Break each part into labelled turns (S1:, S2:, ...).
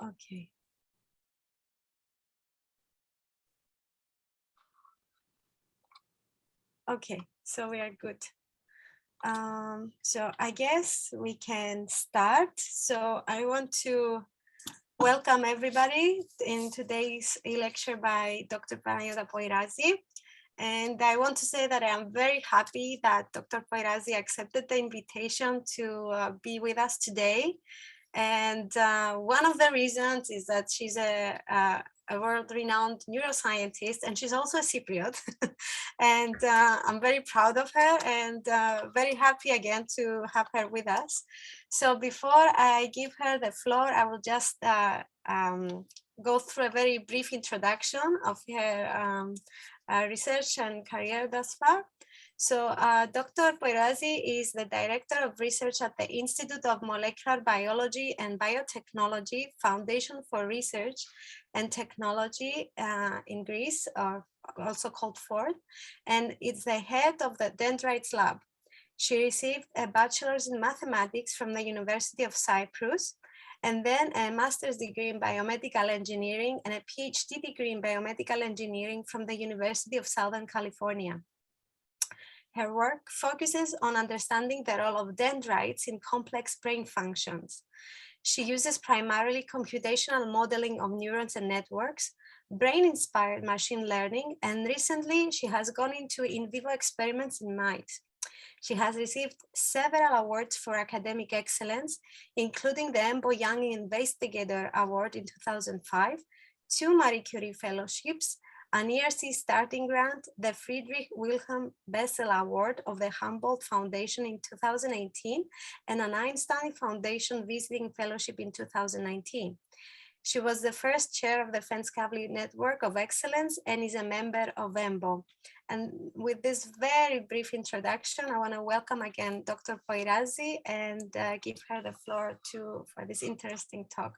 S1: Okay. Okay, so we are good. So I guess we can start. So I want to welcome everybody in today's lecture by Dr. Panayiota Poirazi. And I want to say that I am very happy that Dr. Poirazi accepted the invitation to be with us today. And one of the reasons is that she's a world-renowned neuroscientist, and she's also a Cypriot. And I'm very proud of her and very happy again to have her with us. So before I give her the floor, I will just go through a very brief introduction of her research and career thus far. So Dr. Poirazi is the Director of Research at the Institute of Molecular Biology and Biotechnology Foundation for Research and Technology in Greece, also called FORTH, and it's the head of the Dendrites lab. She received a bachelor's in mathematics from the University of Cyprus, and then a master's degree in biomedical engineering and a PhD degree in biomedical engineering from the University of Southern California. Her work focuses on understanding the role of dendrites in complex brain functions. She uses primarily computational modeling of neurons and networks, brain-inspired machine learning, and recently she has gone into in vivo experiments in mice. She has received several awards for academic excellence, including the Embo Young Investigator Award in 2005, 2 Marie Curie Fellowships, an ERC starting grant, the Friedrich Wilhelm Bessel Award of the Humboldt Foundation in 2018, and an Einstein Foundation Visiting Fellowship in 2019. She was the first chair of the Fenskavli Network of Excellence and is a member of EMBO. And with this very brief introduction, I want to welcome again Dr. Poirazi and give her the floor for this interesting talk.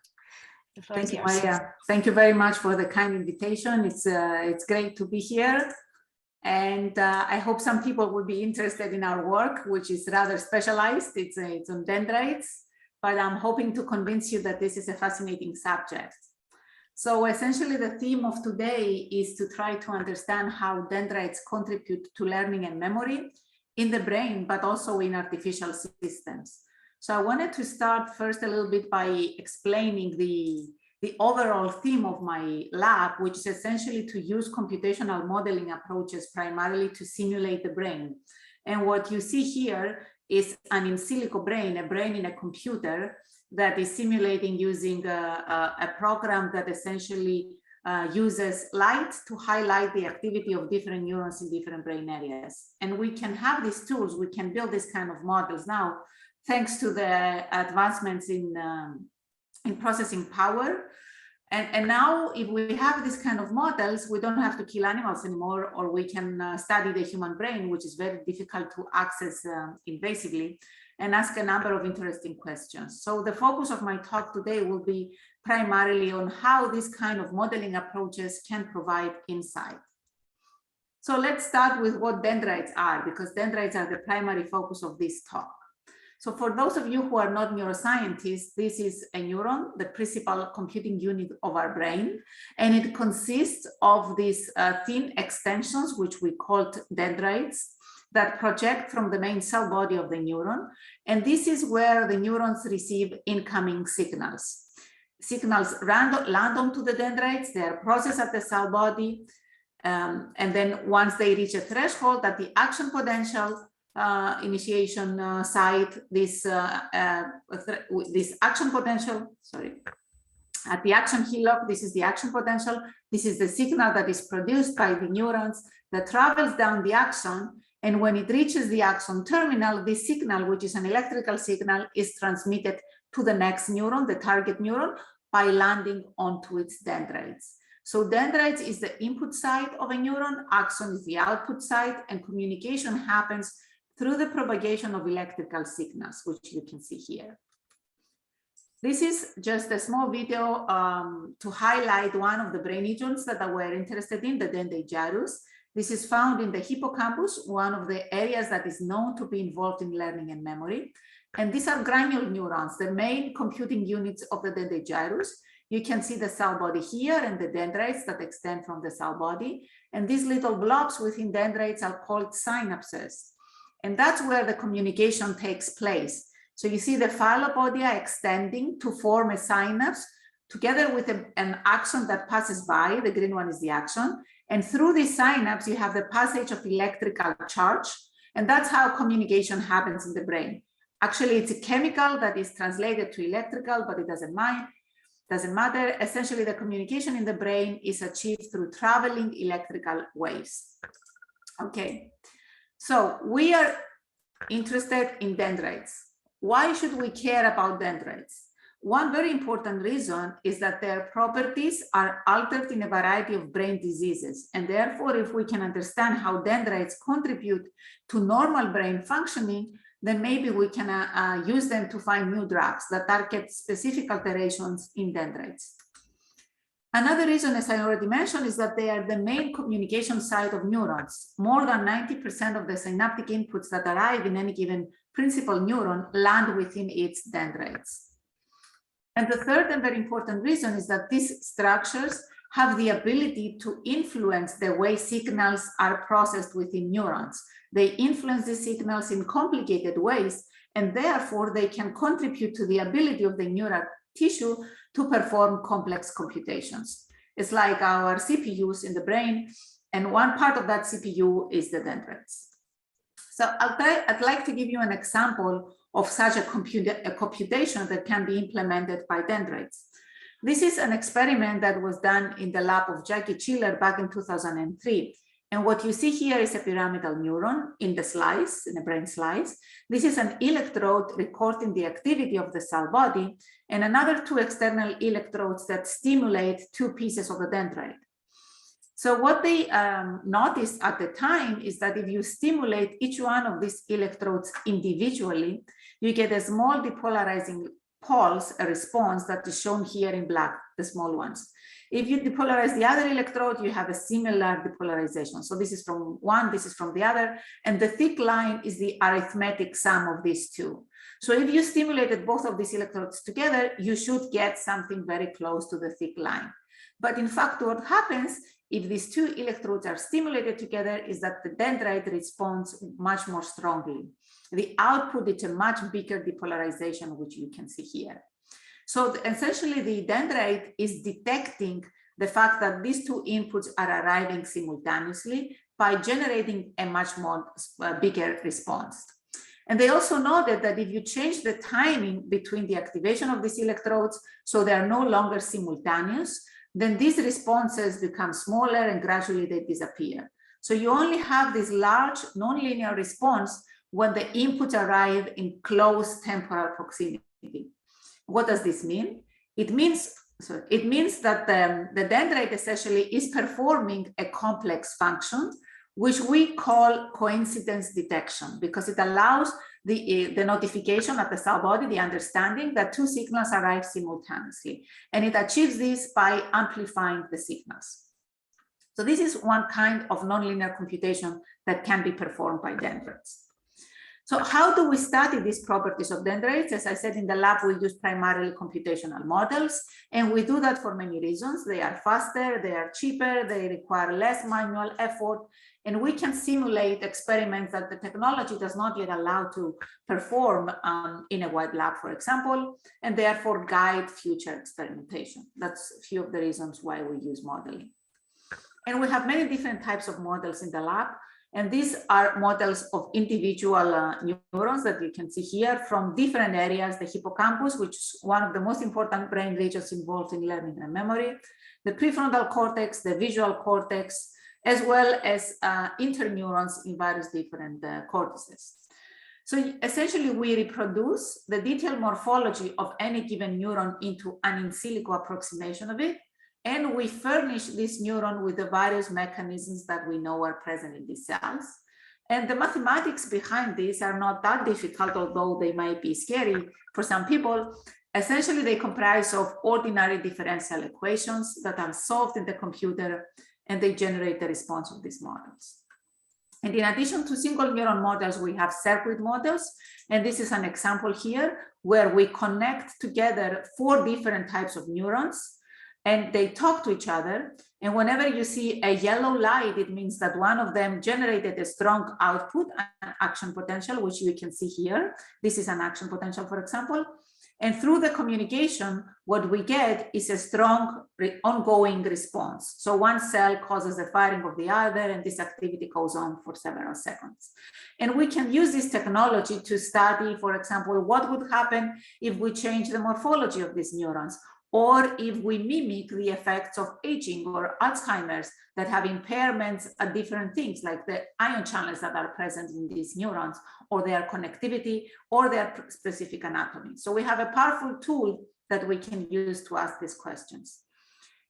S2: Thank you, Maria. Thank you very much for the kind invitation. It's great to be here. And I hope some people will be interested in our work, which is rather specialized. It's on dendrites, but I'm hoping to convince you that this is a fascinating subject. So essentially the theme of today is to try to understand how dendrites contribute to learning and memory in the brain, but also in artificial systems. So I wanted to start first a little bit by explaining the overall theme of my lab, which is essentially to use computational modeling approaches primarily to simulate the brain. And what you see here is an in silico brain, a brain in a computer that is simulating using a program that essentially uses light to highlight the activity of different neurons in different brain areas. And we can have these tools, we can build this kind of models now, thanks to the advancements in processing power. And now if we have this kind of models, we don't have to kill animals anymore, or we can study the human brain, which is very difficult to access invasively, and ask a number of interesting questions. So the focus of my talk today will be primarily on how this kind of modeling approaches can provide insight. So let's start with what dendrites are, because dendrites are the primary focus of this talk. So for those of you who are not neuroscientists, this is a neuron, the principal computing unit of our brain, and it consists of these thin extensions, which we call dendrites, that project from the main cell body of the neuron. And this is where the neurons receive incoming signals. Signals land onto the dendrites, they are processed at the cell body, and then once they reach a threshold at the action potential, initiation site, this action potential, at the action hillock, this is the action potential. This is the signal that is produced by the neurons that travels down the axon. And when it reaches the axon terminal, this signal, which is an electrical signal, is transmitted to the next neuron, the target neuron, by landing onto its dendrites. So dendrites is the input side of a neuron, axon is the output side, and communication happens through the propagation of electrical signals, which you can see here. This is just a small video to highlight one of the brain regions that we're interested in, the dendrite gyrus. This is found in the hippocampus, one of the areas that is known to be involved in learning and memory. And these are granule neurons, the main computing units of the dendrite gyrus. You can see the cell body here and the dendrites that extend from the cell body. And these little blobs within dendrites are called synapses. And that's where the communication takes place. So you see the phyllopodia extending to form a synapse together with an axon that passes by. The green one is the axon. And through this synapse, you have the passage of electrical charge. And that's how communication happens in the brain. Actually, it's a chemical that is translated to electrical, but it doesn't matter. Essentially, the communication in the brain is achieved through traveling electrical waves. Okay, so we are interested in dendrites. Why should we care about dendrites? One very important reason is that their properties are altered in a variety of brain diseases. And therefore, if we can understand how dendrites contribute to normal brain functioning, then maybe we can use them to find new drugs that target specific alterations in dendrites. Another reason, as I already mentioned, is that they are the main communication site of neurons. More than 90% of the synaptic inputs that arrive in any given principal neuron land within its dendrites. And the third and very important reason is that these structures have the ability to influence the way signals are processed within neurons. They influence the signals in complicated ways, and therefore they can contribute to the ability of the neural tissue to perform complex computations. It's like our CPUs in the brain, and one part of that CPU is the dendrites. So I'd like to give you an example of such a computation that can be implemented by dendrites. This is an experiment that was done in the lab of Jackie Chiller back in 2003. And what you see here is a pyramidal neuron in the slice, in a brain slice. This is an electrode recording the activity of the cell body, and another two external electrodes that stimulate two pieces of the dendrite. So what they noticed at the time is that if you stimulate each one of these electrodes individually, you get a small depolarizing pulse, a response that is shown here in black, the small ones. If you depolarize the other electrode, you have a similar depolarization. So this is from one, this is from the other, and the thick line is the arithmetic sum of these two. So if you stimulated both of these electrodes together, you should get something very close to the thick line. But in fact, what happens if these two electrodes are stimulated together is that the dendrite responds much more strongly. The output is a much bigger depolarization, which you can see here. So essentially, the dendrite is detecting the fact that these two inputs are arriving simultaneously by generating a much more bigger response. And they also noted that if you change the timing between the activation of these electrodes, so they are no longer simultaneous, then these responses become smaller and gradually they disappear. So you only have this large nonlinear response when the inputs arrive in close temporal proximity. What does this mean? It means that the dendrite essentially is performing a complex function, which we call coincidence detection, because it allows the notification at the cell body, the understanding that two signals arrive simultaneously. And it achieves this by amplifying the signals. So this is one kind of nonlinear computation that can be performed by dendrites. So how do we study these properties of dendrites? As I said, in the lab, we use primarily computational models, and we do that for many reasons. They are faster, they are cheaper, they require less manual effort, and we can simulate experiments that the technology does not yet allow to perform in a wide lab, for example, and therefore guide future experimentation. That's a few of the reasons why we use modeling. And we have many different types of models in the lab. And these are models of individual neurons that you can see here from different areas: the hippocampus, which is one of the most important brain regions involved in learning and memory, the prefrontal cortex, the visual cortex, as well as interneurons in various different cortices. So essentially, we reproduce the detailed morphology of any given neuron into an in silico approximation of it. And we furnish this neuron with the various mechanisms that we know are present in these cells. And the mathematics behind this are not that difficult, although they might be scary for some people. Essentially, they comprise of ordinary differential equations that are solved in the computer, and they generate the response of these models. And in addition to single neuron models, we have circuit models. And this is an example here where we connect together 4 different types of neurons. and they talk to each other. And whenever you see a yellow light, it means that one of them generated a strong output, an action potential, which you can see here. This is an action potential, for example. And through the communication, what we get is a strong ongoing response. So one cell causes the firing of the other, and this activity goes on for several seconds. And we can use this technology to study, for example, what would happen if we change the morphology of these neurons, or if we mimic the effects of aging or Alzheimer's that have impairments at different things, like the ion channels that are present in these neurons, or their connectivity, or their specific anatomy. So we have a powerful tool that we can use to ask these questions.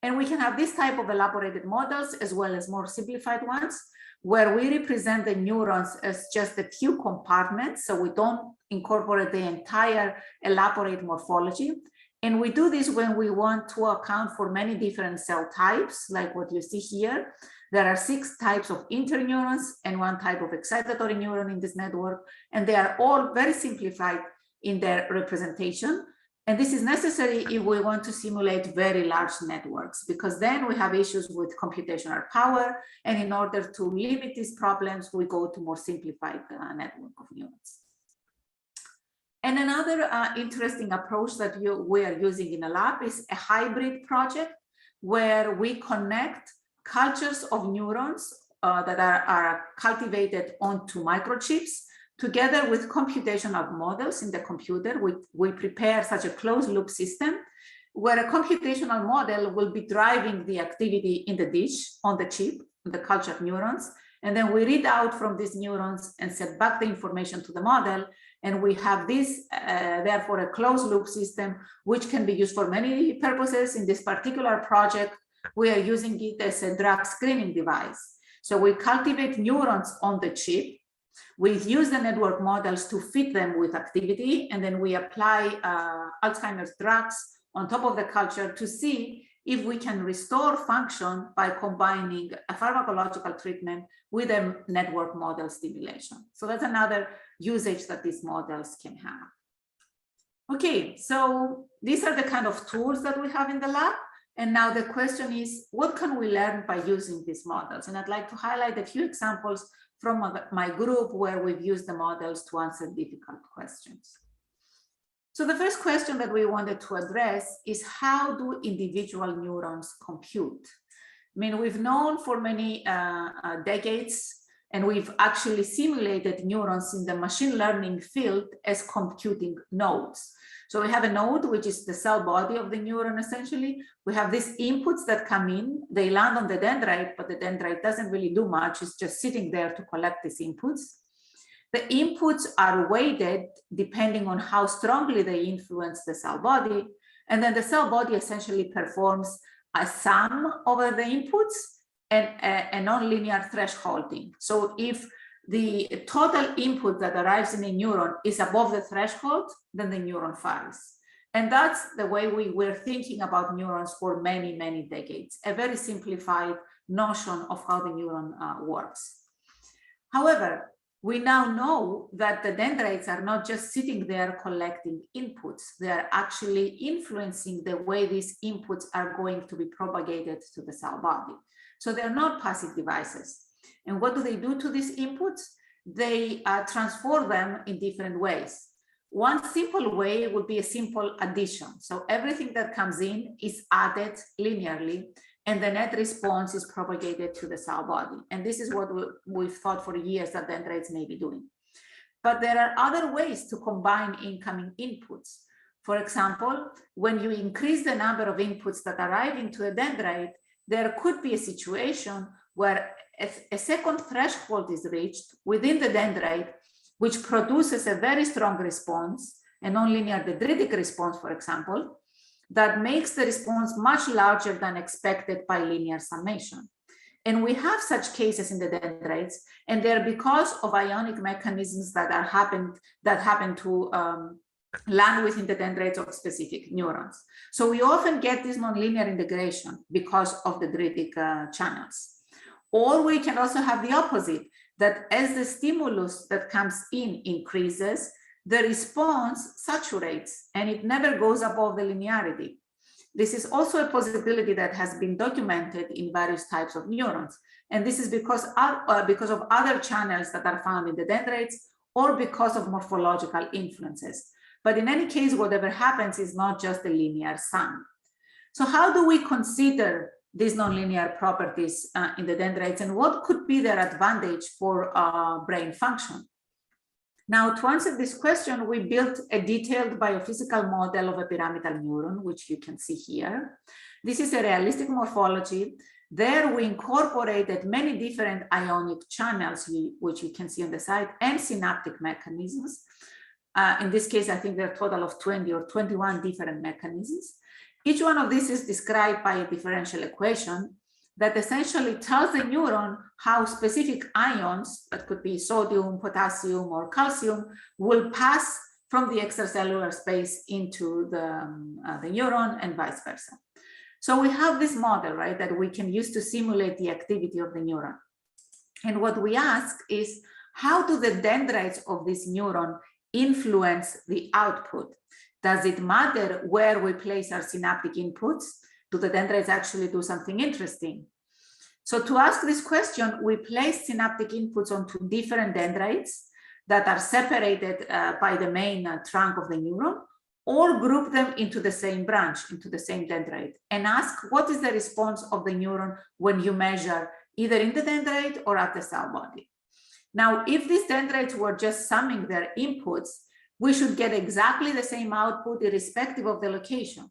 S2: And we can have this type of elaborated models as well as more simplified ones, where we represent the neurons as just a few compartments. So we don't incorporate the entire elaborate morphology. And we do this when we want to account for many different cell types, like what you see here. There are 6 types of interneurons and 1 type of excitatory neuron in this network, and they are all very simplified in their representation. And this is necessary if we want to simulate very large networks, because then we have issues with computational power. And in order to limit these problems, we go to more simplified network of neurons. And another interesting approach that we are using in a lab is a hybrid project where we connect cultures of neurons that are cultivated onto microchips together with computational models in the computer. We prepare such a closed loop system where a computational model will be driving the activity in the dish on the chip, the cultured neurons. And then we read out from these neurons and set back the information to the model. And we have this, therefore, a closed loop system, which can be used for many purposes. In this particular project, we are using it as a drug screening device. So we cultivate neurons on the chip. We use the network models to fit them with activity, and then we apply Alzheimer's drugs on top of the culture to see if we can restore function by combining a pharmacological treatment with a network model stimulation. So that's another usage that these models can have. Okay, so these are the kind of tools that we have in the lab. And now the question is, what can we learn by using these models? And I'd like to highlight a few examples from my group where we've used the models to answer difficult questions. So the first question that we wanted to address is, how do individual neurons compute? I mean, we've known for many decades, and we've actually simulated neurons in the machine learning field as computing nodes. So we have a node, which is the cell body of the neuron, essentially. We have these inputs that come in, they land on the dendrite, but the dendrite doesn't really do much. It's just sitting there to collect these inputs. The inputs are weighted depending on how strongly they influence the cell body. And then the cell body essentially performs a sum over the inputs and a nonlinear thresholding. So if the total input that arrives in a neuron is above the threshold, then the neuron fires. And that's the way we were thinking about neurons for many, many decades, a very simplified notion of how the neuron works. However, we now know that the dendrites are not just sitting there collecting inputs, they are actually influencing the way these inputs are going to be propagated to the cell body. So they're not passive devices. And what do they do to these inputs? They transform them in different ways. One simple way would be a simple addition. So everything that comes in is added linearly, and the net response is propagated to the cell body. And this is what we've thought for years that dendrites may be doing. But there are other ways to combine incoming inputs. For example, when you increase the number of inputs that arrive into a dendrite, there could be a situation where a second threshold is reached within the dendrite, which produces a very strong response, a nonlinear dendritic response, for example, that makes the response much larger than expected by linear summation. And we have such cases in the dendrites, and they're because of ionic mechanisms that happen to land within the dendrites of specific neurons. So we often get this nonlinear integration because of the dendritic channels. Or we can also have the opposite, that as the stimulus that comes in increases, the response saturates and it never goes above the linearity. this is also a possibility that has been documented in various types of neurons. And this is because of other channels that are found in the dendrites or because of morphological influences. But in any case, whatever happens is not just a linear sum. So how do we consider these nonlinear properties in the dendrites, and what could be their advantage for brain function? Now, to answer this question, we built a detailed biophysical model of a pyramidal neuron, which you can see here. This is a realistic morphology. There we incorporated many different ionic channels, which you can see on the side, and synaptic mechanisms. In this case, I think there are a total of 20 or 21 different mechanisms. Each one of these is described by a differential equation that essentially tells the neuron how specific ions, that could be sodium, potassium, or calcium, will pass from the extracellular space into the neuron and vice versa. So we have this model, right, that we can use to simulate the activity of the neuron. And what we ask is, how do the dendrites of this neuron influence the output? Does it matter where we place our synaptic inputs? Do the dendrites actually do something interesting? So to ask this question, we place synaptic inputs onto different dendrites that are separated by the main trunk of the neuron, or group them into the same branch, into the same dendrite, and ask what is the response of the neuron when you measure either in the dendrite or at the cell body. Now, if these dendrites were just summing their inputs, we should get exactly the same output irrespective of the location.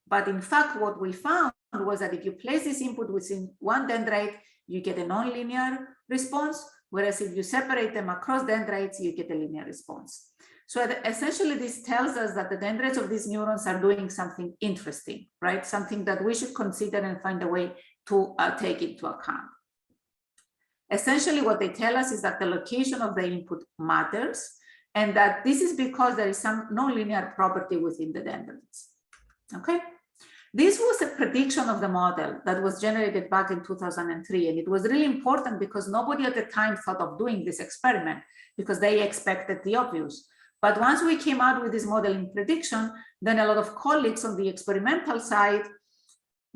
S2: But in fact, what we found was that if you place this input within one dendrite, you get a nonlinear response, whereas if you separate them across dendrites, you get a linear response. So essentially, this tells us that the dendrites of these neurons are doing something interesting, right? Something that we should consider and find a way to take into account. Essentially, what they tell us is that the location of the input matters, and that this is because there is some nonlinear property within the dendrites. Okay, this was a prediction of the model that was generated back in 2003, and it was really important because nobody at the time thought of doing this experiment because they expected the obvious. But once we came out with this modeling prediction, then a lot of colleagues on the experimental side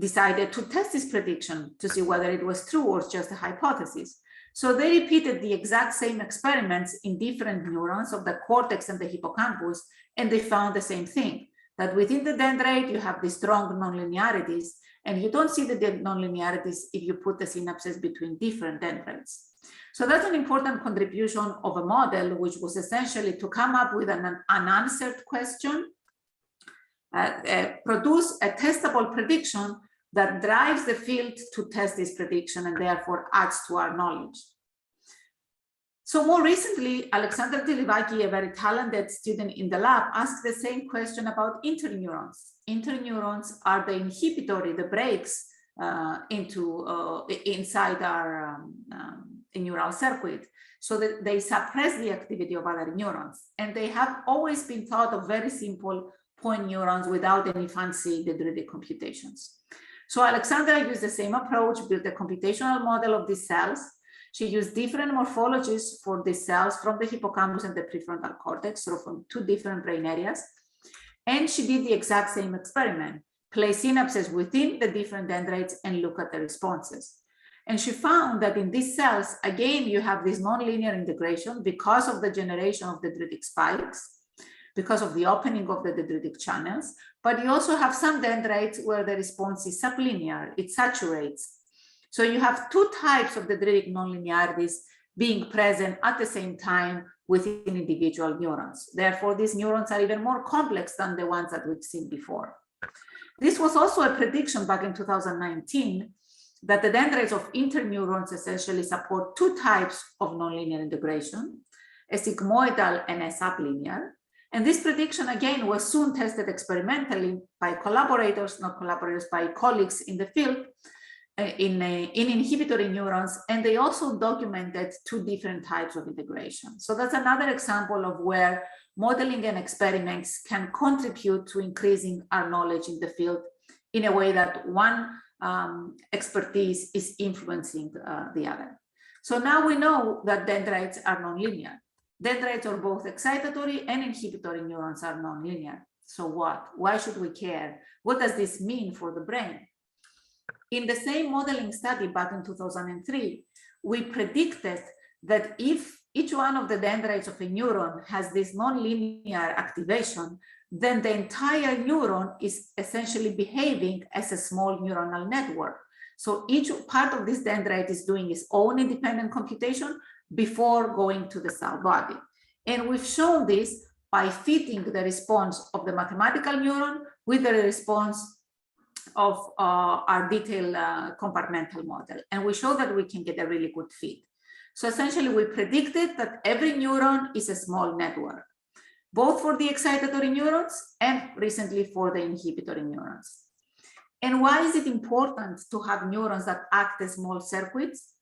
S2: decided to test this prediction to see whether it was true or just a hypothesis. So they repeated the exact same experiments in different neurons of the cortex and the hippocampus, and they found the same thing, that within the dendrite, you have these strong nonlinearities, and you don't see the nonlinearities if you put the synapses between different dendrites. So that's an important contribution of a model, which was essentially to come up with an unanswered question, produce a testable prediction that drives the field to test this prediction and therefore adds to our knowledge. So more recently, Alexander Delivaki, a very talented student in the lab, asked the same question about interneurons. Interneurons are the inhibitory, the brakes inside our neural circuit, so that they suppress the activity of other neurons. And they have always been thought of very simple point neurons without any fancy dendritic computations. So Alexandra used the same approach, built a computational model of these cells. She used different morphologies for these cells from the hippocampus and the prefrontal cortex, so from two different brain areas. And she did the exact same experiment, place synapses within the different dendrites and look at the responses. And she found that in these cells, again, you have this nonlinear integration because of the generation of dendritic spikes, because of the opening of the dendritic channels, but you also have some dendrites where the response is sublinear, it saturates. So you have two types of dendritic nonlinearities being present at the same time within individual neurons. Therefore, these neurons are even more complex than the ones that we've seen before. This was also a prediction back in 2019 that the dendrites of interneurons essentially support two types of nonlinear integration, a sigmoidal and a sublinear. And this prediction, again, was soon tested experimentally by collaborators, not collaborators, by colleagues in the field in inhibitory neurons, and they also documented two different types of integration. So that's another example of where modeling and experiments can contribute to increasing our knowledge in the field in a way that one expertise is influencing the other. So now we know that dendrites are nonlinear. Dendrites are both excitatory and inhibitory neurons are nonlinear. So what? Why should we care? What does this mean for the brain? In the same modeling study back in 2003, we predicted that if each one of the dendrites of a neuron has this nonlinear activation, then the entire neuron is essentially behaving as a small neuronal network. So each part of this dendrite is doing its own independent computation before going to the cell body. And we've shown this by fitting the response of the mathematical neuron with the response of our detailed compartmental model. And we show that we can get a really good fit. So essentially, we predicted that every neuron is a small network, both for the excitatory neurons and recently for the inhibitory neurons. And why is it important to have neurons that act as small circuits?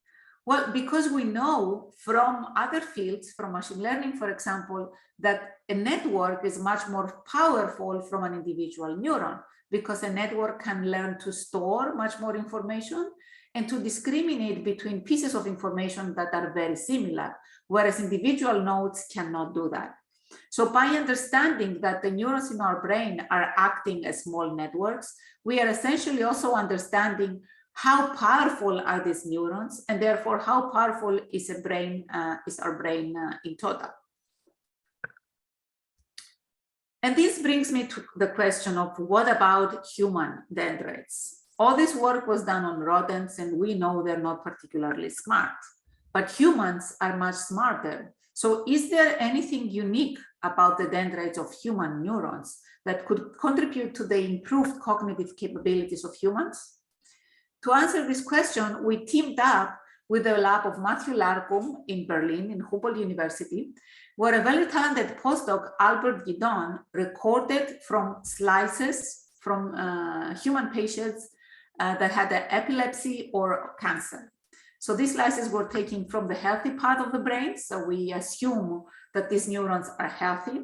S2: Well, because we know from other fields, from machine learning, for example, that a network is much more powerful from an individual neuron, because a network can learn to store much more information and to discriminate between pieces of information that are very similar, whereas individual nodes cannot do that. So by understanding that the neurons in our brain are acting as small networks, we are essentially also understanding how powerful are these neurons, and therefore how powerful is our brain in total. And this brings me to the question of what about human dendrites? All this work was done on rodents, and we know they're not particularly smart, but humans are much smarter. So is there anything unique about the dendrites of human neurons that could contribute to the improved cognitive capabilities of humans? To answer this question, we teamed up with the lab of Matthew Larcombe in Berlin, in Humboldt University, where a very talented postdoc, Albert Guidon, recorded from slices from human patients that had epilepsy or cancer. So these slices were taken from the healthy part of the brain, so we assume that these neurons are healthy.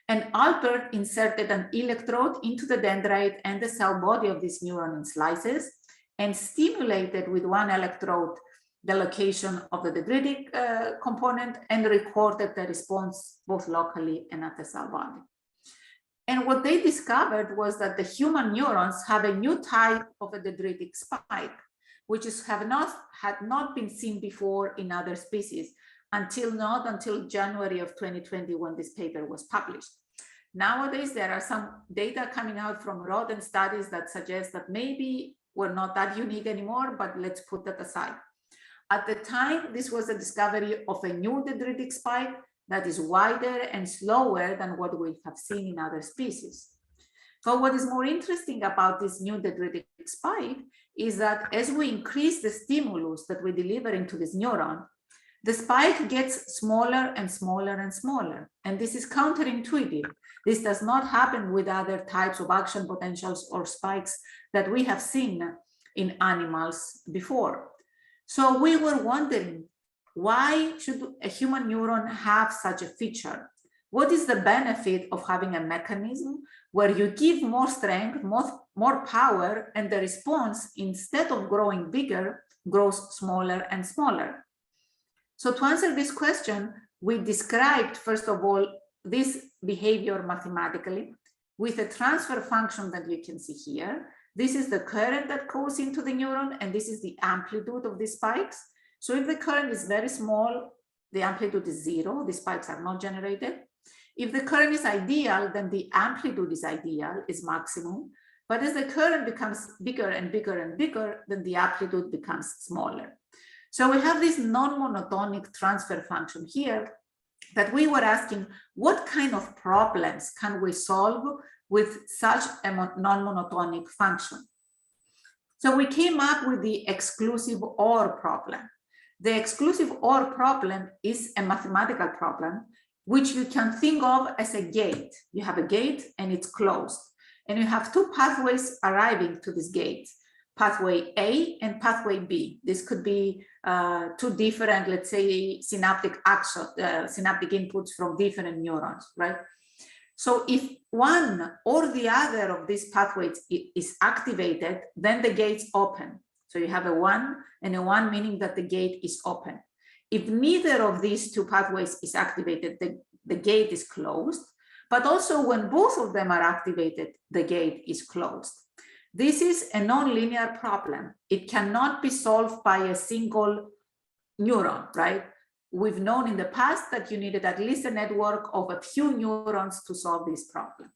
S2: And Albert inserted an electrode into the dendrite and the cell body of this neuron in slices, and stimulated with one electrode the location of the dendritic component, and recorded the response both locally and at the cell body. And what they discovered was that the human neurons have a new type of a dendritic spike, which had not been seen before in other species not until January of 2020, when this paper was published. Nowadays, there are some data coming out from rodent studies that suggest that maybe we're not that unique anymore, but let's put that aside. At the time, this was a discovery of a new dendritic spike that is wider and slower than what we have seen in other species. So what is more interesting about this new dendritic spike is that as we increase the stimulus that we deliver into this neuron, the spike gets smaller and smaller and smaller. And this is counterintuitive. This does not happen with other types of action potentials or spikes that we have seen in animals before. So we were wondering, why should a human neuron have such a feature? What is the benefit of having a mechanism where you give more strength, more power, and the response, instead of growing bigger, grows smaller and smaller? So to answer this question, we described, first of all, this behavior mathematically with a transfer function that you can see here. This is the current that goes into the neuron, and this is the amplitude of these spikes. So if the current is very small, the amplitude is 0, the spikes are not generated. If the current is ideal, then the amplitude is ideal, is maximum. But as the current becomes bigger and bigger and bigger, then the amplitude becomes smaller. So we have this non-monotonic transfer function here that we were asking, what kind of problems can we solve with such a non-monotonic function? So we came up with the exclusive OR problem. The exclusive OR problem is a mathematical problem, which you can think of as a gate. You have a gate and it's closed. And you have two pathways arriving to this gate, pathway A and pathway B. This could be two different, let's say, synaptic inputs from different neurons, right? So if one or the other of these pathways is activated, then the gates open. So you have a 1 and a 1, meaning that the gate is open. If neither of these two pathways is activated, the gate is closed. but also when both of them are activated, the gate is closed. This is a nonlinear problem. It cannot be solved by a single neuron, right? We've known in the past that you needed at least a network of a few neurons to solve this problem.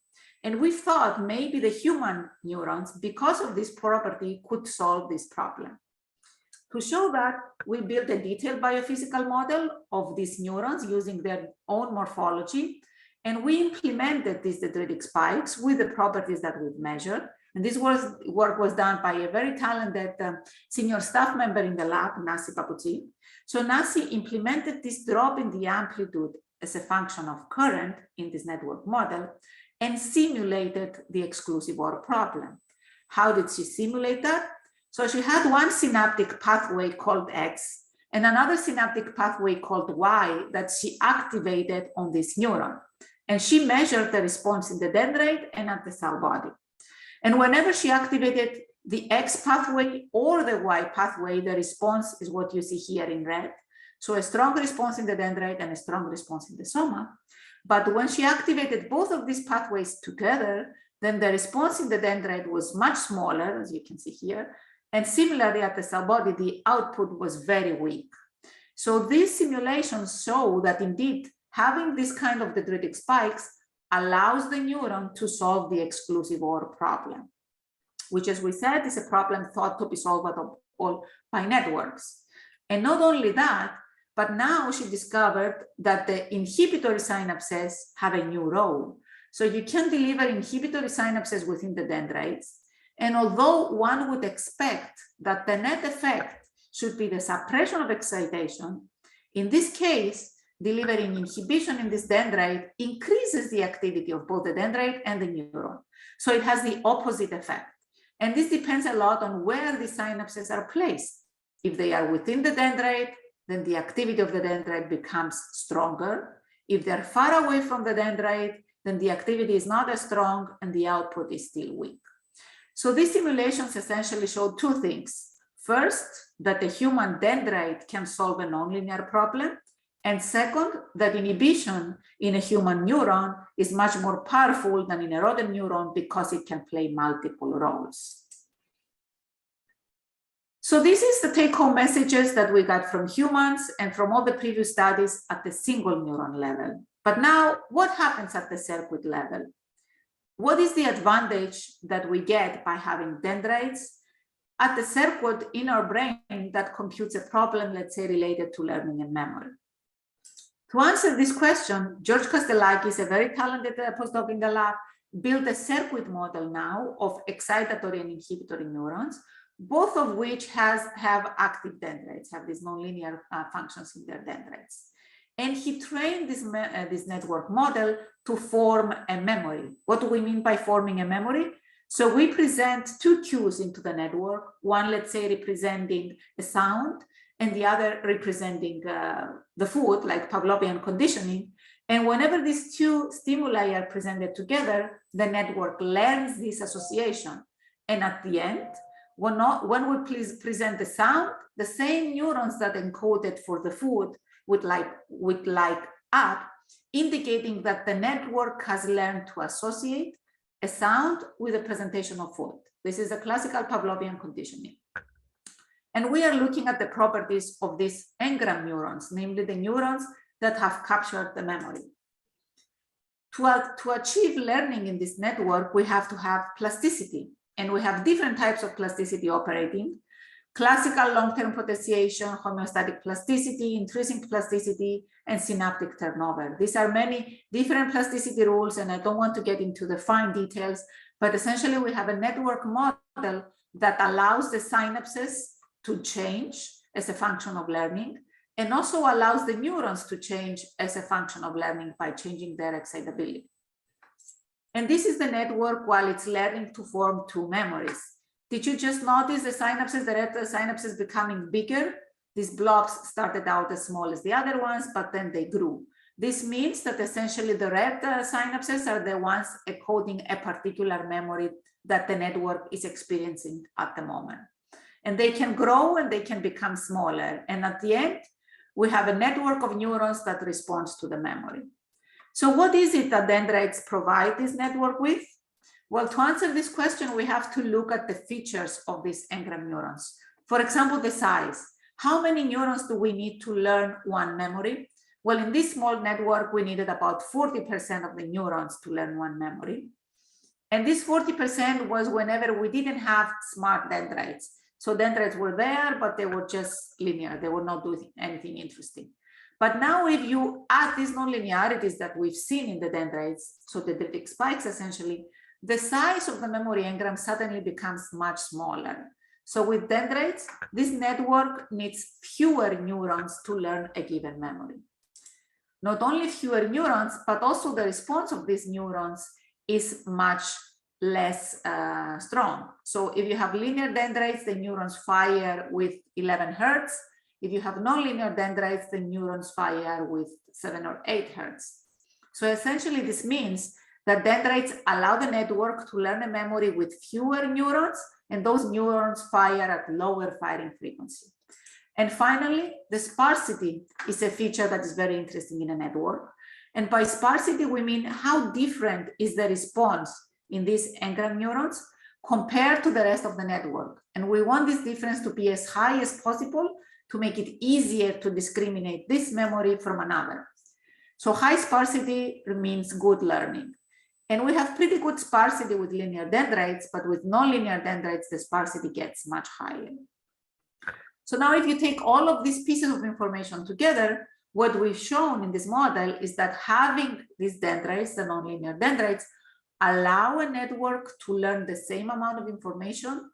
S2: And we thought maybe the human neurons, because of this property, could solve this problem. To show that, we built a detailed biophysical model of these neurons using their own morphology. And we implemented these dendritic spikes with the properties that we've measured. And this work was done by a very talented senior staff member in the lab, Nasi Papuchi. So Nasi implemented this drop in the amplitude as a function of current in this network model and simulated the exclusive OR problem. How did she simulate that? So she had one synaptic pathway called X and another synaptic pathway called Y that she activated on this neuron. And she measured the response in the dendrite and at the cell body. And whenever she activated the X pathway or the Y pathway, the response is what you see here in red. So a strong response in the dendrite and a strong response in the soma. But when she activated both of these pathways together, then the response in the dendrite was much smaller, as you can see here. And similarly at the cell body, the output was very weak. So these simulations show that indeed having this kind of dendritic spikes allows the neuron to solve the exclusive OR problem, which, as we said, is a problem thought to be solvable by networks. And not only that, but now she discovered that the inhibitory synapses have a new role. So you can deliver inhibitory synapses within the dendrites. And although one would expect that the net effect should be the suppression of excitation, in this case, delivering inhibition in this dendrite increases the activity of both the dendrite and the neuron. So it has the opposite effect. And this depends a lot on where the synapses are placed. If they are within the dendrite, then the activity of the dendrite becomes stronger. If they're far away from the dendrite, then the activity is not as strong and the output is still weak. So these simulations essentially show two things. First, that the human dendrite can solve a nonlinear problem. And second, that inhibition in a human neuron is much more powerful than in a rodent neuron because it can play multiple roles. So this is the take-home messages that we got from humans and from all the previous studies at the single neuron level. But now, what happens at the circuit level? What is the advantage that we get by having dendrites at the circuit in our brain that computes a problem, let's say, related to learning and memory? To answer this question, George Castellakis, a very talented postdoc in the lab, built a circuit model now of excitatory and inhibitory neurons, both of which have active dendrites, have these nonlinear functions in their dendrites. And he trained this network model to form a memory. What do we mean by forming a memory? So we present two cues into the network, one, let's say, representing a sound, and the other representing the food, like Pavlovian conditioning. And whenever these two stimuli are presented together, the network learns this association. And at the end, when we present the sound, the same neurons that encoded for the food would light up, indicating that the network has learned to associate a sound with a presentation of food. This is a classical Pavlovian conditioning. And we are looking at the properties of these engram neurons, namely the neurons that have captured the memory. To achieve learning in this network, we have to have plasticity. And we have different types of plasticity operating: classical long-term potentiation, homeostatic plasticity, intrinsic plasticity, and synaptic turnover. These are many different plasticity rules, and I don't want to get into the fine details, but essentially we have a network model that allows the synapses to change as a function of learning, and also allows the neurons to change as a function of learning by changing their excitability. And this is the network while it's learning to form two memories. Did you just notice the synapses, the red synapses becoming bigger? These blobs started out as small as the other ones, but then they grew. This means that essentially the red synapses are the ones encoding a particular memory that the network is experiencing at the moment. And they can grow and they can become smaller. And at the end, we have a network of neurons that responds to the memory. So what is it that dendrites provide this network with? Well, to answer this question, we have to look at the features of these engram neurons. For example, the size. How many neurons do we need to learn one memory? Well, in this small network, we needed about 40% of the neurons to learn one memory. And this 40% was whenever we didn't have smart dendrites. So dendrites were there, but they were just linear. They were not doing anything interesting. But now if you add these nonlinearities that we've seen in the dendrites, so the big spikes essentially, the size of the memory engram suddenly becomes much smaller. So with dendrites, this network needs fewer neurons to learn a given memory. Not only fewer neurons, but also the response of these neurons is much less strong. So if you have linear dendrites, the neurons fire with 11 hertz. If you have nonlinear dendrites, the neurons fire with 7 or 8 hertz. So essentially this means that dendrites allow the network to learn a memory with fewer neurons, and those neurons fire at lower firing frequency. And finally, the sparsity is a feature that is very interesting in a network. And by sparsity, we mean how different is the response in these engram neurons compared to the rest of the network. And we want this difference to be as high as possible to make it easier to discriminate this memory from another. So high sparsity means good learning. And we have pretty good sparsity with linear dendrites, but with nonlinear dendrites, the sparsity gets much higher. So now if you take all of these pieces of information together, what we've shown in this model is that having these dendrites, the nonlinear dendrites, allow a network to learn the same amount of information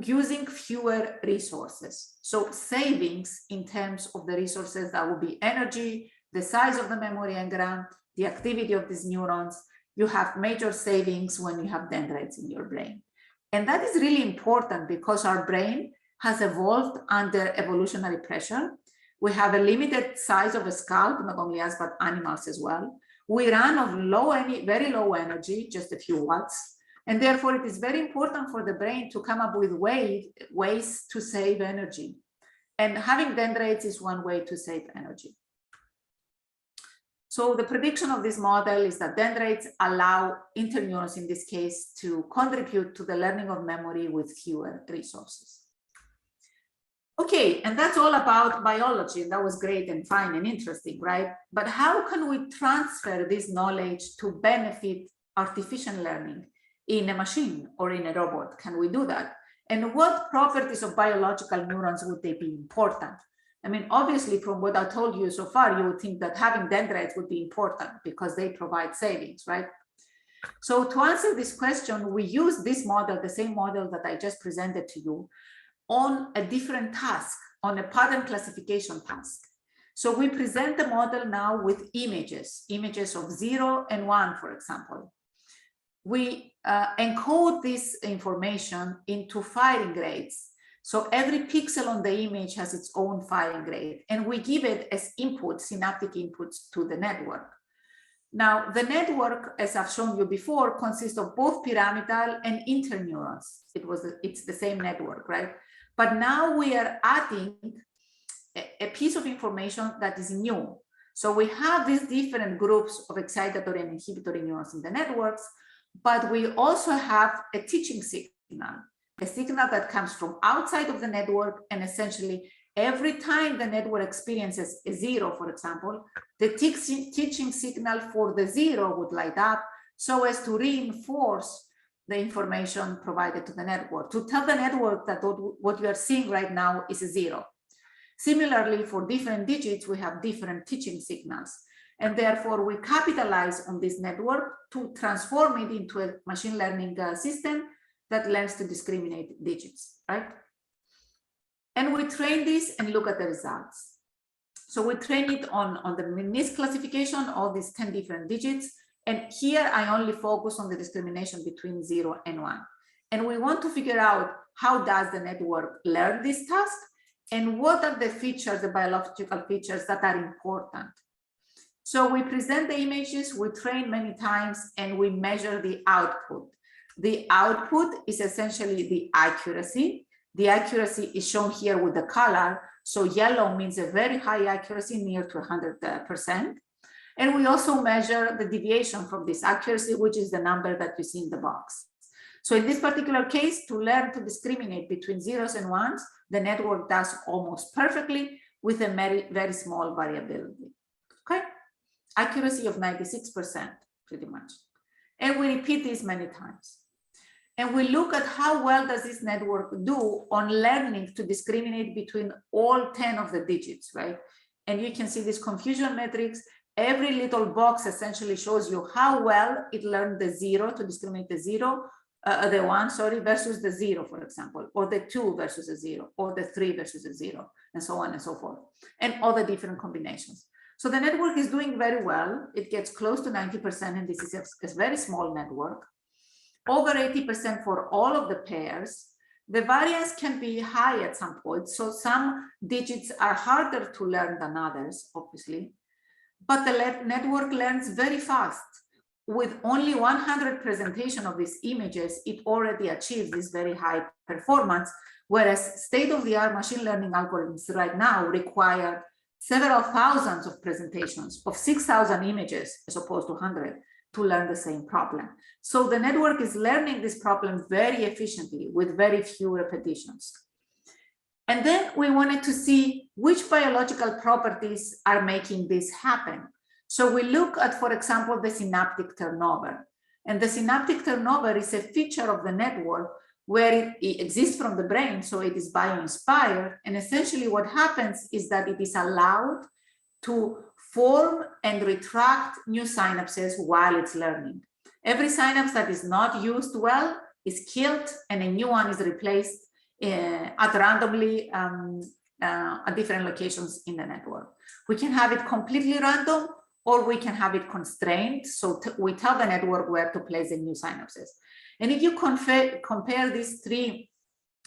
S2: using fewer resources. So savings in terms of the resources that will be energy, the size of the memory engram, the activity of these neurons. You have major savings when you have dendrites in your brain. And that is really important because our brain has evolved under evolutionary pressure. We have a limited size of a scalp, not only us, but animals as well. We run on very low energy, just a few watts. And therefore, it is very important for the brain to come up with ways to save energy. And having dendrites is one way to save energy. So the prediction of this model is that dendrites allow interneurons, in this case, to contribute to the learning of memory with fewer resources. Okay, and that's all about biology, and that was great and fine and interesting, right? But how can we transfer this knowledge to benefit artificial learning in a machine or in a robot? Can we do that? And what properties of biological neurons would they be important? I mean, obviously, from what I told you so far, you would think that having dendrites would be important because they provide savings, right? So to answer this question, we use this model, the same model that I just presented to you, on a different task, on a pattern classification task. So we present the model now with images of 0 and 1, for example. We encode this information into firing rates. So every pixel on the image has its own firing rate, and we give it as input, synaptic inputs to the network. Now, the network, as I've shown you before, consists of both pyramidal and interneurons. It's the same network, right? But now we are adding a piece of information that is new. So we have these different groups of excitatory and inhibitory neurons in the networks, but we also have a teaching signal, a signal that comes from outside of the network, and essentially every time the network experiences a 0, for example, the teaching signal for the 0 would light up so as to reinforce the information provided to the network, to tell the network that what you are seeing right now is a 0. Similarly, for different digits, we have different teaching signals. And therefore, we capitalize on this network to transform it into a machine learning system that learns to discriminate digits, right? And we train this and look at the results. So we train it on the MNIST classification, all these 10 different digits. And here I only focus on the discrimination between 0 and 1. And we want to figure out how does the network learn this task and what are the features, the biological features that are important. So we present the images, we train many times, and we measure the output. The output is essentially the accuracy. The accuracy is shown here with the color. So yellow means a very high accuracy, near to 100%. And we also measure the deviation from this accuracy, which is the number that you see in the box. So in this particular case, to learn to discriminate between zeros and ones, the network does almost perfectly with a very, very small variability. Okay, accuracy of 96%, pretty much. And we repeat this many times. And we look at how well does this network do on learning to discriminate between all 10 of the digits, right? And you can see this confusion matrix. Every little box essentially shows you how well it learned the zero to discriminate the one, versus the zero, for example, or the 2 versus a 0, or the 3 versus a 0, and so on and so forth, and all the different combinations. So the network is doing very well. It gets close to 90%, and this is a very small network. Over 80% for all of the pairs. The variance can be high at some point, so some digits are harder to learn than others, obviously, but the network learns very fast. With only 100 presentation of these images, it already achieves this very high performance, whereas state-of-the-art machine learning algorithms right now require several thousands of presentations of 6,000 images as opposed to 100 to learn the same problem. So the network is learning this problem very efficiently with very few repetitions. And then we wanted to see which biological properties are making this happen. So we look at, for example, the synaptic turnover. And the synaptic turnover is a feature of the network where it exists from the brain, so it is bio-inspired. And essentially what happens is that it is allowed to form and retract new synapses while it's learning. Every synapse that is not used well is killed, and a new one is replaced at randomly at different locations in the network. We can have it completely random, or we can have it constrained. So we tell the network where to place the new synapses. And if you compare these three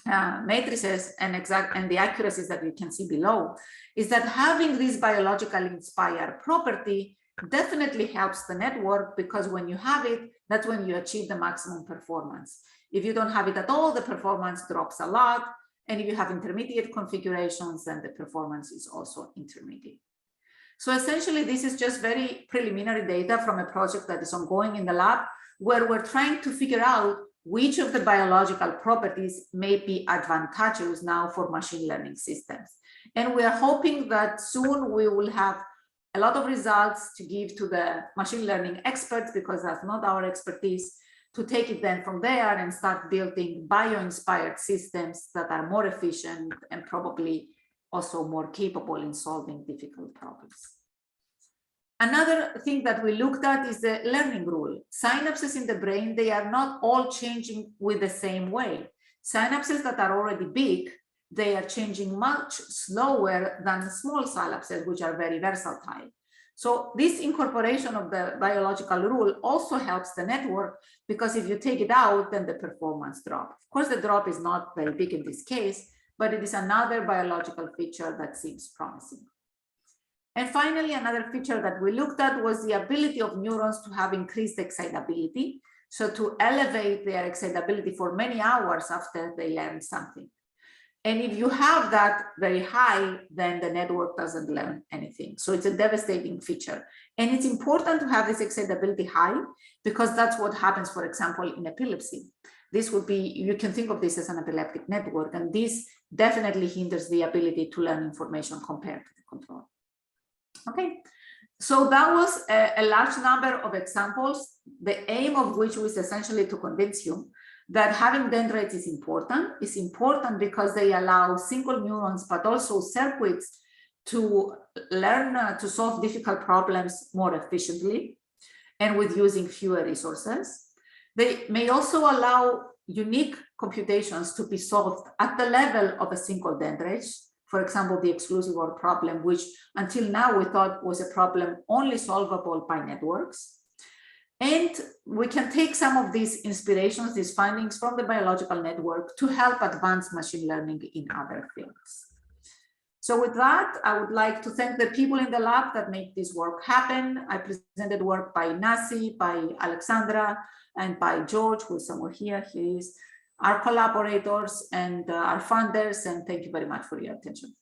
S2: matrices and the accuracies that you can see below, is that having this biologically inspired property definitely helps the network, because when you have it, that's when you achieve the maximum performance. If you don't have it at all, the performance drops a lot. And if you have intermediate configurations, then the performance is also intermediate. So essentially, this is just very preliminary data from a project that is ongoing in the lab, where we're trying to figure out which of the biological properties may be advantageous now for machine learning systems. And we are hoping that soon we will have a lot of results to give to the machine learning experts, because that's not our expertise, to take it then from there and start building bio-inspired systems that are more efficient and probably also more capable in solving difficult problems. Another thing that we looked at is the learning rule. Synapses in the brain, they are not all changing with the same way. Synapses that are already big, they are changing much slower than small synapses, which are very versatile. So this incorporation of the biological rule also helps the network, because if you take it out, then the performance drops. Of course, the drop is not very big in this case, but it is another biological feature that seems promising. And finally, another feature that we looked at was the ability of neurons to have increased excitability. So to elevate their excitability for many hours after they learn something. And if you have that very high, then the network doesn't learn anything. So it's a devastating feature. And it's important to have this excitability high, because that's what happens, for example, in epilepsy. This would be, you can think of this as an epileptic network, and this definitely hinders the ability to learn information compared to the control. Okay, so that was a large number of examples, the aim of which was essentially to convince you that having dendrites is important. It's important because they allow single neurons, but also circuits to learn to solve difficult problems more efficiently and with using fewer resources. They may also allow unique computations to be solved at the level of a single dendrite. For example, the exclusive OR problem, which until now we thought was a problem only solvable by networks. And we can take some of these inspirations, these findings from the biological network to help advance machine learning in other fields. So with that, I would like to thank the people in the lab that make this work happen. I presented work by Nasi, by Alexandra, and by George, who is somewhere here. He is our collaborators and our funders, and thank you very much for your attention.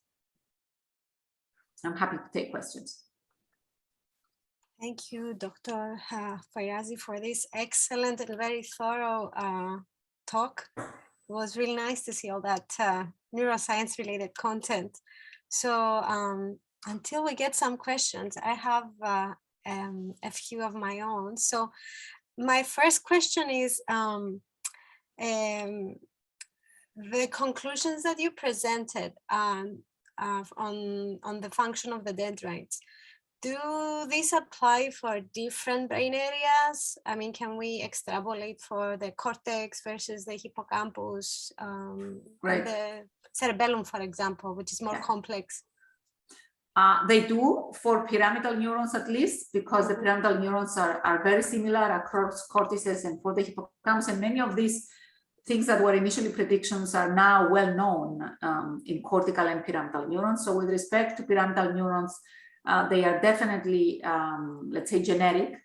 S2: I'm happy to take questions.
S1: Thank you, Dr. Poirazi, for this excellent and very thorough talk. It was really nice to see all that neuroscience-related content. So until we get some questions, I have a few of my own. So my first question is, the conclusions that you presented on the function of the dendrites, do these apply for different brain areas? I mean, can we extrapolate for the cortex versus the hippocampus,
S2: Right.
S1: and the cerebellum, for example, which is more complex?
S2: They do for pyramidal neurons, at least, because the pyramidal neurons are very similar across cortices and for the hippocampus, and many of these things that were initially predictions are now well known in cortical and pyramidal neurons. So with respect to pyramidal neurons, they are definitely, let's say, generic.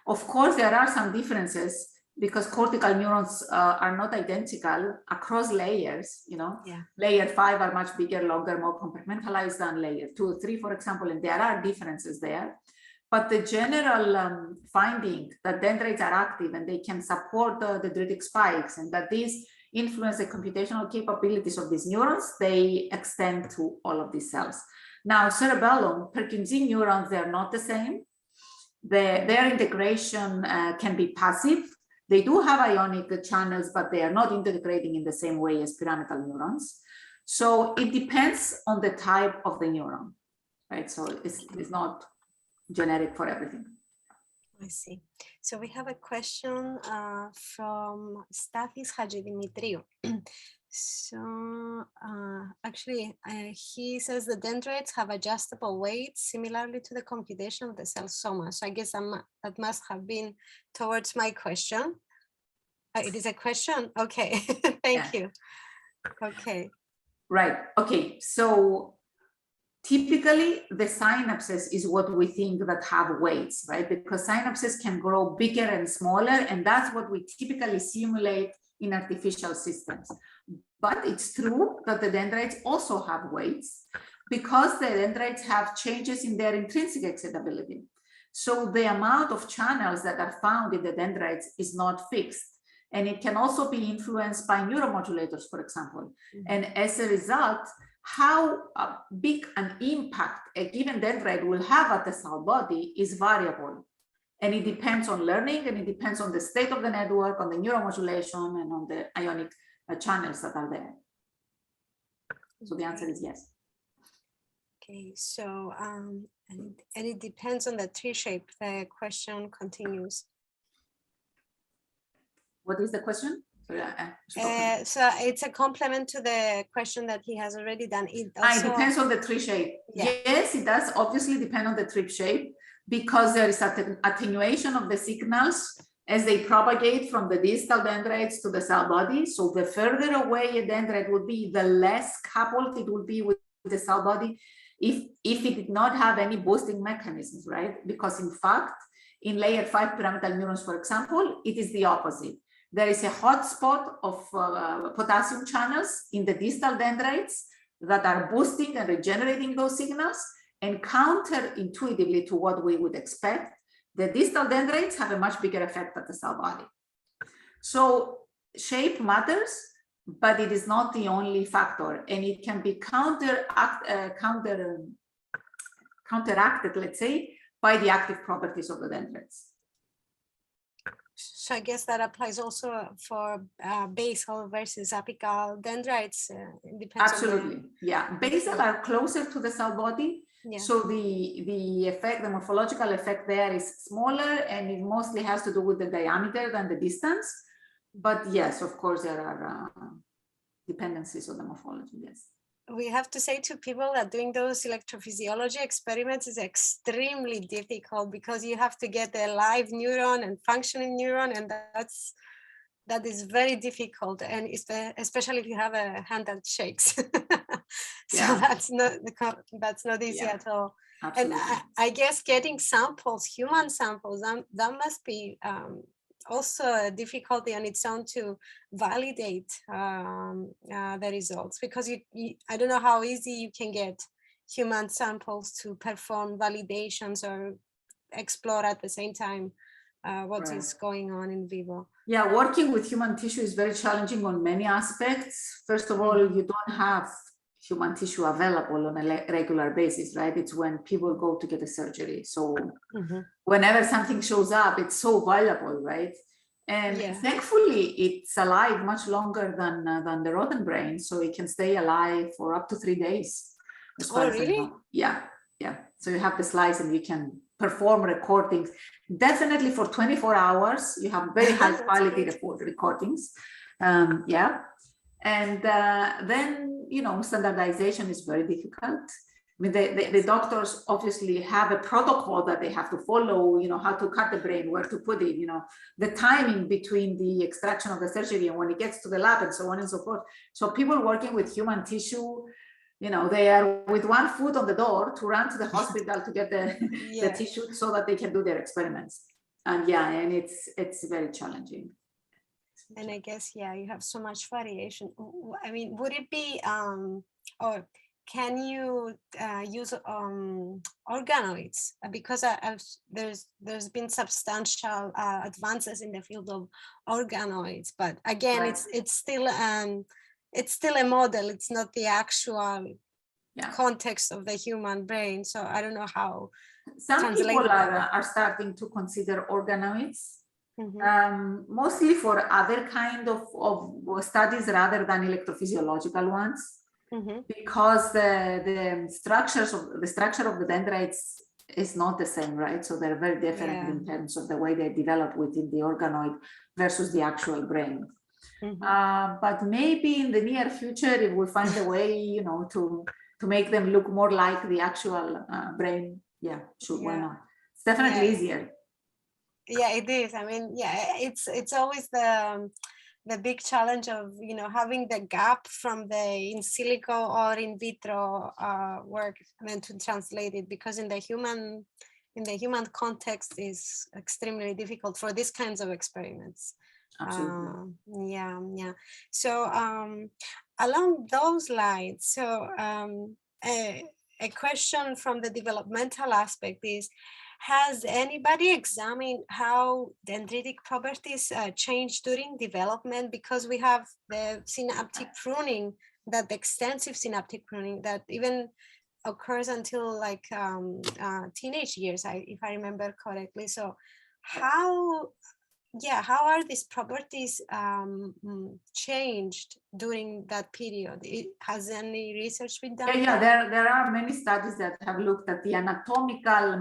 S2: Of course, there are some differences because cortical neurons are not identical across layers, you know.
S1: Yeah.
S2: Layer 5 are much bigger, longer, more compartmentalized than layer 2 or 3, for example, and there are differences there. But the general finding that dendrites are active and they can support the dendritic spikes and that these influence the computational capabilities of these neurons, they extend to all of these cells. Now, cerebellum, Purkinje neurons, they're not the same. Their integration can be passive. They do have ionic channels, but they are not integrating in the same way as pyramidal neurons. So it depends on the type of the neuron, right? So it's not generic for everything.
S1: I see. So we have a question from Stathis Hadjidimitriou. So actually, he says the dendrites have adjustable weights similarly to the computation of the cell soma. So I guess that must have been towards my question. It is a question? Okay, thank you. Okay.
S2: Right, okay, so typically the synapses is what we think that have weights, right? Because synapses can grow bigger and smaller, and that's what we typically simulate in artificial systems. But it's true that the dendrites also have weights because the dendrites have changes in their intrinsic excitability. So the amount of channels that are found in the dendrites is not fixed. And it can also be influenced by neuromodulators, for example. And as a result, how big an impact a given dendrite will have at the cell body is variable. And it depends on learning, and it depends on the state of the network, on the neuromodulation, and on the ionic channels that are there. So the answer is yes.
S1: Okay, so and it depends on the tree shape. The question continues.
S2: What is the question?
S1: So it's a complement to the question that he has already done. It also,
S2: it depends on the tree shape.
S1: Yeah.
S2: Yes, it does obviously depend on the tree shape because there is attenuation of the signals as they propagate from the distal dendrites to the cell body. So the further away a dendrite would be, the less coupled it would be with the cell body if it did not have any boosting mechanisms, right? Because in fact, in layer 5 pyramidal neurons, for example, it is the opposite. There is a hotspot of potassium channels in the distal dendrites that are boosting and regenerating those signals, and counterintuitively to what we would expect, the distal dendrites have a much bigger effect at the cell body. So shape matters, but it is not the only factor, and it can be counteracted, let's say, by the active properties of the dendrites.
S1: So I guess that applies also for basal versus apical dendrites. It depends.
S2: Absolutely, yeah. Basal are closer to the cell body, yeah. So the effect, the morphological effect there is smaller, and it mostly has to do with the diameter than the distance. But yes, of course, there are dependencies on the morphology. Yes.
S1: We have to say to people that doing those electrophysiology experiments is extremely difficult because you have to get a live neuron and functioning neuron, and that is very difficult, and especially if you have a hand that shakes. So yeah. that's not easy at all. Absolutely. And I guess getting samples, human samples, that must be also a difficulty on its own to validate the results, because I don't know how easy you can get human samples to perform validations or explore at the same time what is going on in vivo.
S2: Yeah, working with human tissue is very challenging on many aspects. First of all, you don't have human tissue available on a regular basis, right? It's when people go to get a surgery. So whenever something shows up, it's so valuable, right? And thankfully, it's alive much longer than the rodent brain. So it can stay alive for up to 3 days. As far as I know. Yeah. So you have the slice and you can perform recordings. Definitely for 24 hours, you have very high quality recordings. And then, you know, standardization is very difficult. I mean, the doctors obviously have a protocol that they have to follow, you know, how to cut the brain, where to put it, you know, the timing between the extraction of the surgery and when it gets to the lab and so on and so forth. So people working with human tissue, you know, they are with one foot on the door to run to the hospital to get the tissue so that they can do their experiments. And and it's very challenging.
S1: And I guess, you have so much variation. I mean, would it be, or can you use organoids? Because there's been substantial advances in the field of organoids, but again, it's still a model. It's not the actual context of the human brain. So I don't know how.
S2: Some people are starting to consider organoids, mostly for other kind of studies rather than electrophysiological ones, because the structure of the dendrites is not the same, right? So they're very different in terms of the way they develop within the organoid versus the actual brain. But maybe in the near future, if we find a way, you know, to make them look more like the actual brain, why not? It's definitely easier.
S1: Yeah, it is. I mean, it's always the big challenge of, you know, having the gap from the in silico or in vitro work, and then to translate it, because in the human context is extremely difficult for these kinds of experiments.
S2: Absolutely.
S1: So along those lines, so a question from the developmental aspect is, has anybody examined how dendritic properties change during development? Because we have the synaptic pruning, that extensive synaptic pruning that even occurs until like teenage years, if I remember correctly. So how are these properties changed during that period? Has any research been done?
S2: There are many studies that have looked at the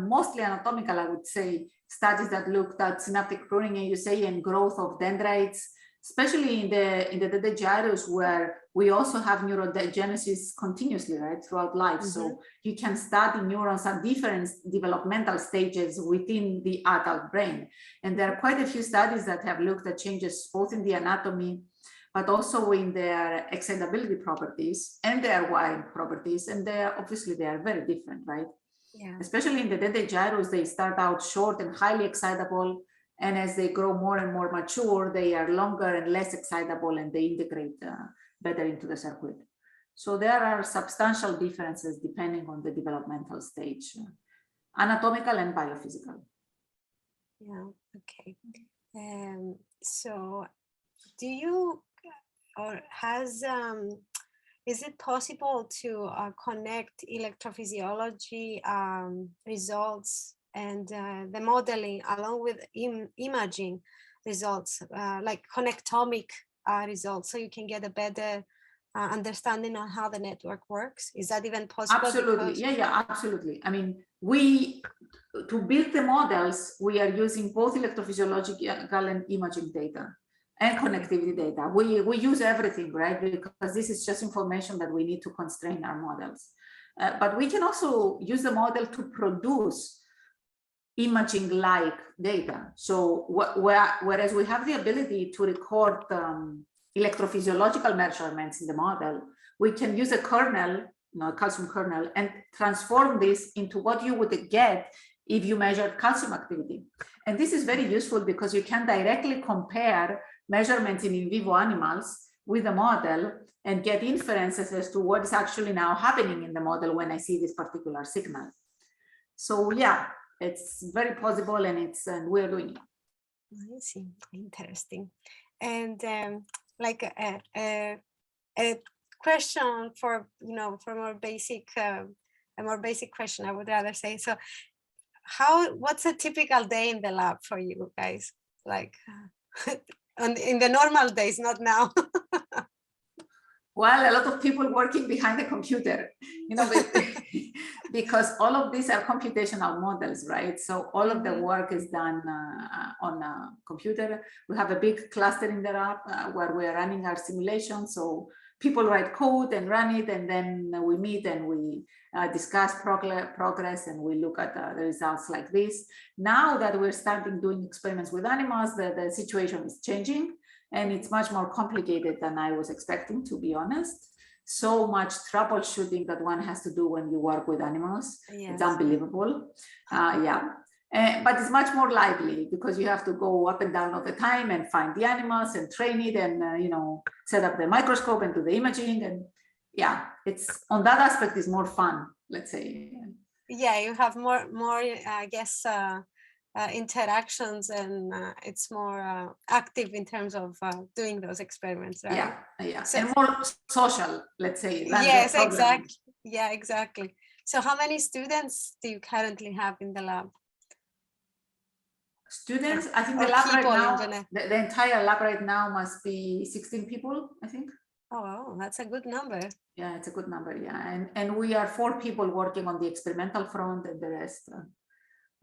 S2: mostly anatomical, I would say, studies that looked at synaptic pruning, and you say, and growth of dendrites, especially in the dendritic gyrus, where we also have neurogenesis continuously, right, throughout life. So you can study neurons at different developmental stages within the adult brain. And there are quite a few studies that have looked at changes both in the anatomy, but also in their excitability properties and their wiring properties. And they are very different, right? Yeah. Especially in the dendritic gyrus, they start out short and highly excitable. And as they grow more and more mature, they are longer and less excitable, and they integrate better into the circuit. So there are substantial differences depending on the developmental stage, anatomical and biophysical.
S1: Yeah, okay. So do you, or is it possible to connect electrophysiology results and the modeling along with imaging results, like connectomic results, so you can get a better understanding on how the network works? Is that even possible?
S2: Absolutely. Absolutely. I mean, to build the models, we are using both electrophysiological and imaging data and connectivity data. We use everything, right? Because this is just information that we need to constrain our models. But we can also use the model to produce imaging-like data. So whereas we have the ability to record electrophysiological measurements in the model, we can use a kernel, a calcium kernel, and transform this into what you would get if you measured calcium activity. And this is very useful because you can directly compare measurements in vivo animals with the model and get inferences as to what is actually now happening in the model when I see this particular signal. So it's very possible, and we're doing it.
S1: I see. Interesting. And like a question for, for a more basic question, I would rather say. So what's a typical day in the lab for you guys? Like in the normal days, not now.
S2: Well, a lot of people working behind the computer, because all of these are computational models, right? So all of the work is done on a computer. We have a big cluster in the lab where we are running our simulation. So people write code and run it, and then we meet and we discuss progress, and we look at the results like this. Now that we're starting doing experiments with animals, the situation is changing. And it's much more complicated than I was expecting, to be honest. So much troubleshooting that one has to do when you work with animals. Yes. It's unbelievable. But it's much more lively because you have to go up and down all the time and find the animals and train it and, set up the microscope and do the imaging. And yeah, it's on that aspect is more fun, let's say.
S1: Yeah, you have more, I guess, interactions, and it's more active in terms of doing those experiments, right?
S2: Yeah, so, and more social, let's say.
S1: Yes, exactly. Yeah, exactly. So how many students do you currently have in the lab?
S2: Students, I think the lab right now, the entire lab right now must be 16 people, I think.
S1: Oh, wow, that's a good number.
S2: Yeah, it's a good number, yeah. And we are 4 people working on the experimental front, and the rest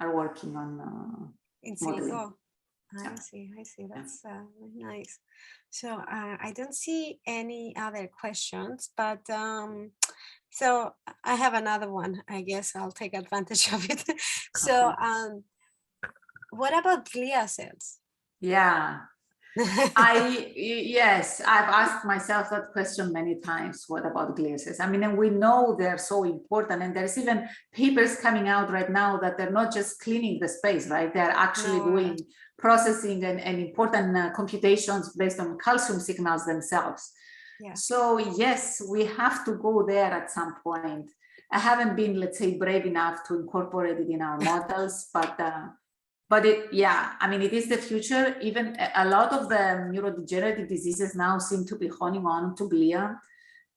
S2: are working on
S1: in silico. I see. That's nice. So I don't see any other questions, but so I have another one. I guess I'll take advantage of it. So what about glia cells?
S2: Yeah. Yes, I've asked myself that question many times. What about glia cells? I mean, and we know they're so important, and there's even papers coming out right now that they're not just cleaning the space, right? They're actually doing processing and important computations based on calcium signals themselves. Yeah. So yes, we have to go there at some point. I haven't been, let's say, brave enough to incorporate it in our models, but it is the future. Even a lot of the neurodegenerative diseases now seem to be honing on to glia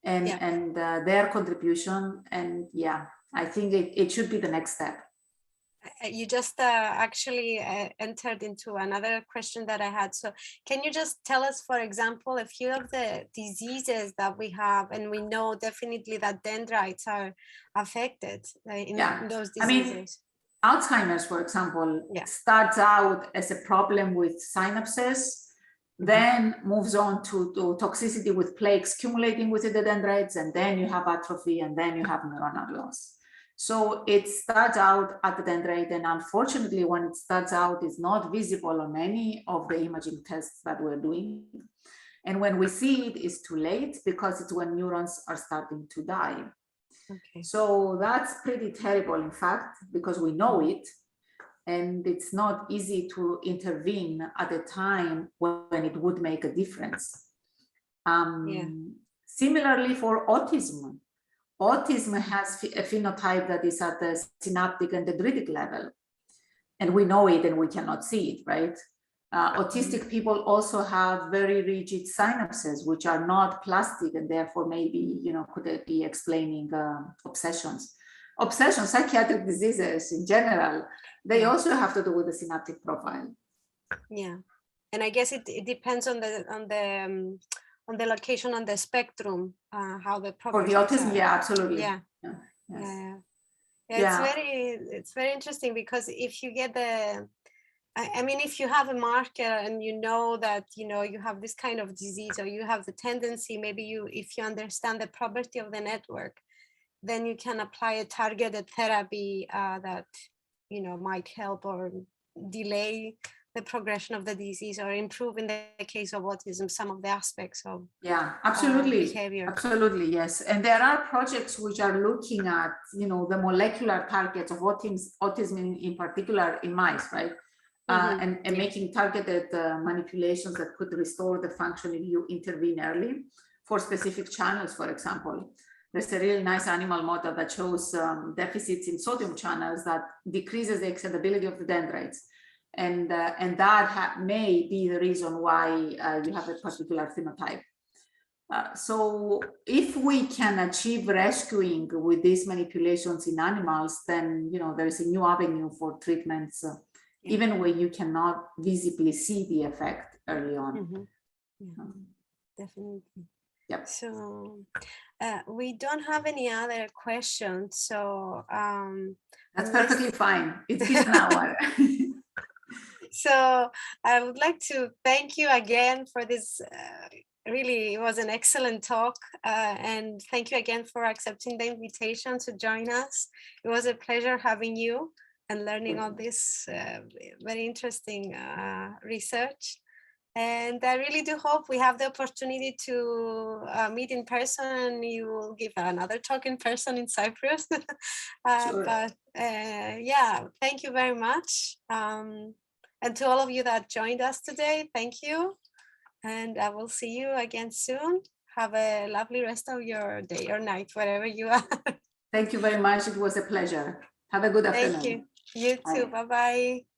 S2: and their contribution. And yeah, I think it should be the next step.
S1: You just actually entered into another question that I had. So can you just tell us, for example, a few of the diseases that we have, and we know definitely that dendrites are affected in those diseases?
S2: I mean, Alzheimer's, for example, starts out as a problem with synapses, then moves on to toxicity with plaques accumulating within the dendrites, and then you have atrophy, and then you have neuronal loss. So it starts out at the dendrite, and unfortunately, when it starts out, it's not visible on any of the imaging tests that we're doing. And when we see it, it's too late because it's when neurons are starting to die. Okay. So that's pretty terrible, in fact, because we know it, and it's not easy to intervene at a time when it would make a difference. Similarly for autism. Autism has a phenotype that is at the synaptic and dendritic level, and we know it and we cannot see it, right? Autistic people also have very rigid synapses, which are not plastic, and therefore maybe, could it be explaining obsessions, psychiatric diseases in general, they also have to do with the synaptic profile.
S1: Yeah, and I guess it depends on the location on the spectrum, how the
S2: for the autism, absolutely.
S1: It's very interesting, because if you get if you have a marker and you know that you have this kind of disease, or you have the tendency, maybe if you understand the property of the network, then you can apply a targeted therapy that might help or delay the progression of the disease, or improve, in the case of autism, some of the aspects of behavior.
S2: Absolutely, yes. And there are projects which are looking at the molecular targets of autism in particular in mice, right? And making targeted manipulations that could restore the function if you intervene early for specific channels, for example. There's a really nice animal model that shows deficits in sodium channels that decreases the excitability of the dendrites. And that may be the reason why you have a particular phenotype. So if we can achieve rescuing with these manipulations in animals, then there is a new avenue for treatments, even where you cannot visibly see the effect early on.
S1: Definitely.
S2: Yep.
S1: So we don't have any other questions. So
S2: that's perfectly fine. It's been an hour.
S1: So I would like to thank you again for this. Really, it was an excellent talk, and thank you again for accepting the invitation to join us. It was a pleasure having you and learning all this very interesting research. And I really do hope we have the opportunity to meet in person, and you will give another talk in person in Cyprus.
S2: Sure.
S1: But yeah, thank you very much. And to all of you that joined us today, thank you. And I will see you again soon. Have a lovely rest of your day or night, wherever you are.
S2: Thank you very much. It was a pleasure. Have a good afternoon.
S1: Thank you. You too. Bye-bye.